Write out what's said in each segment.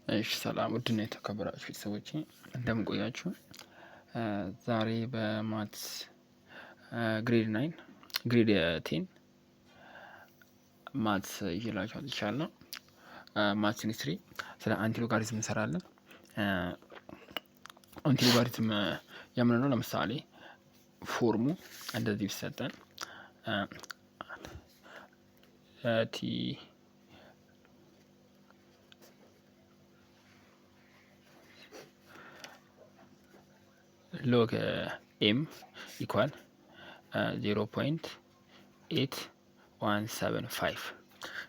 እሺ ሰላም ውድና የተከበራችሁ ቤተሰቦቼ እንደምን ቆያችሁ? ዛሬ በማትስ ግሬድ 9 ግሬድ 10 ማትስ ይዤላችሁ መጥቻለሁ። ማትስ ኬሚስትሪ ስለ አንቲ ሎጋሪዝም እንሰራለን። አንቲ ሎጋሪዝም የምንለው ለምሳሌ ፎርሙ እንደዚህ ቢሰጠን ቲ ሎግ ኤም ኢኳል 0.8175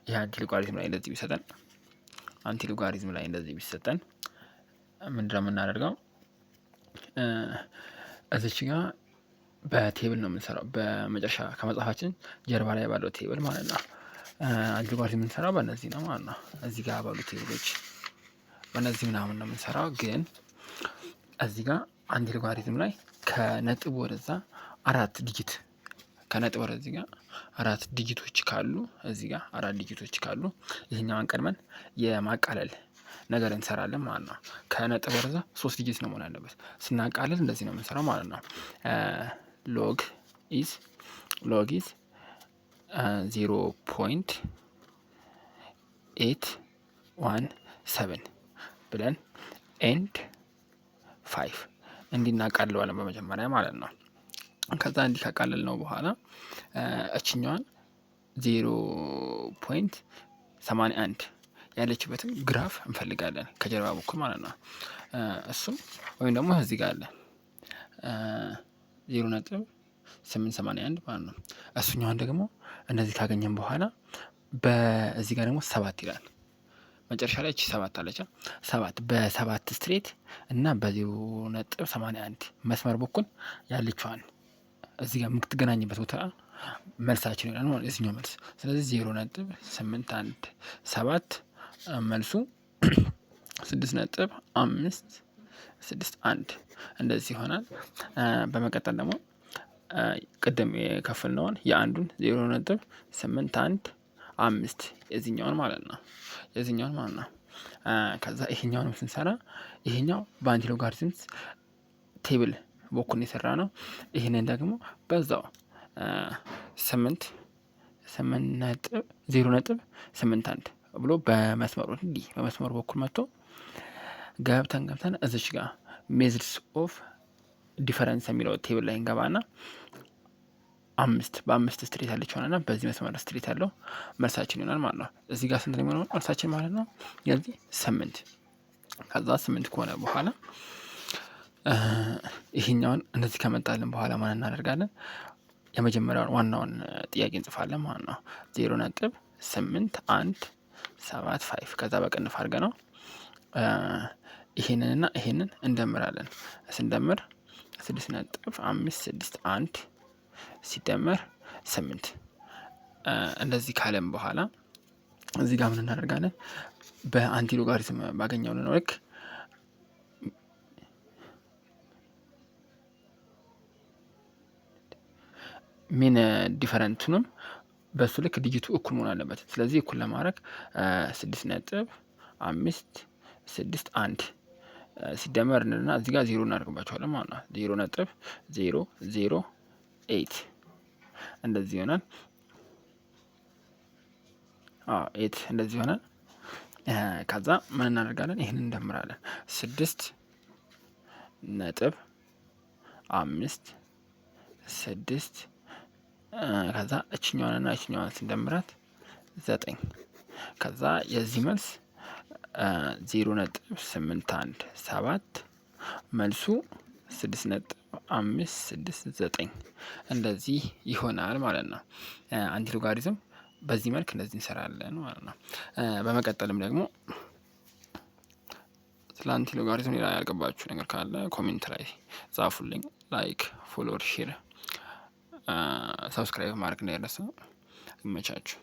ይህ አንቲ ሎጋሪዝም ላይ እንደዚህ ቢሰጠን ምንድነው የምናደርገው? እዚች ጋር በቴብል ነው የምንሰራው። በመጨረሻ ከመጽሐፋችን ጀርባ ላይ ባለው ቴብል ማለት ነው። አንቲ ሎጋሪዝም የምንሰራው በእነዚህ ነው ማለት ነው። እዚህ ጋር ባሉ ቴብሎች በእነዚህ ምናምን ነው የምንሰራው። ግን እዚህ ጋር አንቲ ሎጋሪዝም ላይ ከነጥብ ወደዛ አራት ዲጂት ከነጥብ ወደዚህ ጋር አራት ዲጂቶች ካሉ እዚህ ጋር አራት ዲጂቶች ካሉ ይሄኛውን ቀድመን የማቃለል ነገር እንሰራለን ማለት ነው። ከነጥብ ወደዛ 3 ዲጂት ነው መሆን ያለበት። ስናቃልል እንደዚህ ነው የምንሰራው ማለት ነው። ሎግ ኢዝ 0.817 ብለን ኤንድ 5 እንዲናቃልለዋለን በመጀመሪያ ማለት ነው። ከዛ እንዲህ ካቃለል ነው በኋላ እችኛዋን 0.81 ያለችበትን ግራፍ እንፈልጋለን ከጀርባ በኩል ማለት ነው። እሱም ወይም ደግሞ እዚህ ጋር አለ 0.881 ማለት ነው። እሱኛውን ደግሞ እንደዚህ ካገኘን በኋላ በዚህ ጋር ደግሞ 7 ይላል። መጨረሻ ላይ እቺ 7 አለች። 7 በ7 ስትሬት እና በ0.81 መስመር በኩል ያለችዋን እዚህ ጋር የምትገናኝበት ቦታ መልሳችን ይሆናል ማለት የዚህኛው መልስ። ስለዚህ 0.817 መልሱ 6.561 እንደዚህ ይሆናል። በመቀጠል ደግሞ ቅድም የከፈልነውን የአንዱን 0.815 የዚህኛውን ማለት ነው ከዛ ይሄኛውንም ስንሰራ ይሄኛው በአንቲ ሎጋሪዝምስ ቴብል በኩል የሰራ ነው። ይሄንን ደግሞ በዛው 0.81 ብሎ በመስመሩ በኩል መጥቶ ገብተን እዚች ጋር ሜዝርስ ኦፍ ዲፈረንስ የሚለው ቴብል ላይ እንገባና በአምስት ስትሬት ያለችው ሆነና በዚህ መስመር ስትሬት ያለው መልሳችን ይሆናል ማለት ነው። እዚህ ጋር ስንት ነው የሚሆነው መልሳችን ማለት ነው? የዚህ 8 ከዛ 8 ከሆነ በኋላ ይሄኛውን እንደዚህ ከመጣልን በኋላ ማለት እናደርጋለን የመጀመሪያውን ዋናውን ጥያቄ እንጽፋለን ማለት ነው። 0.8175 ከዛ በቅንፍ አድርገነው ይሄንንና ይሄንን እንደምራለን። ስንደምር 6.561 ሲደመር 8 እንደዚህ ካለም በኋላ እዚህ ጋር ምን እናደርጋለን? በአንቲ ሎጋሪዝም ባገኘው ነው ልክ ሚን ዲፈረንቱንም በሱ ልክ ዲጂቱ እኩል መሆን አለበት። ስለዚህ እኩል ለማድረግ 6.561 ሲደመር እና እዚህ ጋር 0 እናደርግባቸዋለን ማለት ነው። 0.008 እንደዚህ ይሆናል። 8 እንደዚህ ይሆናል። ከዛ ምን እናደርጋለን? ይሄንን እንደምራለን 6.56 ከዛ እችኛዋንና እችኛዋን ስንደምራት 9 ከዛ የዚህ መልስ 0.817 መልሱ 6.569 እንደዚህ ይሆናል ማለት ነው። አንቲ ሎጋሪዝም በዚህ መልክ እንደዚህ እንሰራለን ማለት ነው። በመቀጠልም ደግሞ ስለ አንቲ ሎጋሪዝም ሌላ ያልገባችሁ ነገር ካለ ኮሜንት ላይ ጻፉልኝ። ላይክ፣ ፎሎወር፣ ሼር፣ ሰብስክራይብ ማድረግ እንዳይረሳ። ይመቻችሁ።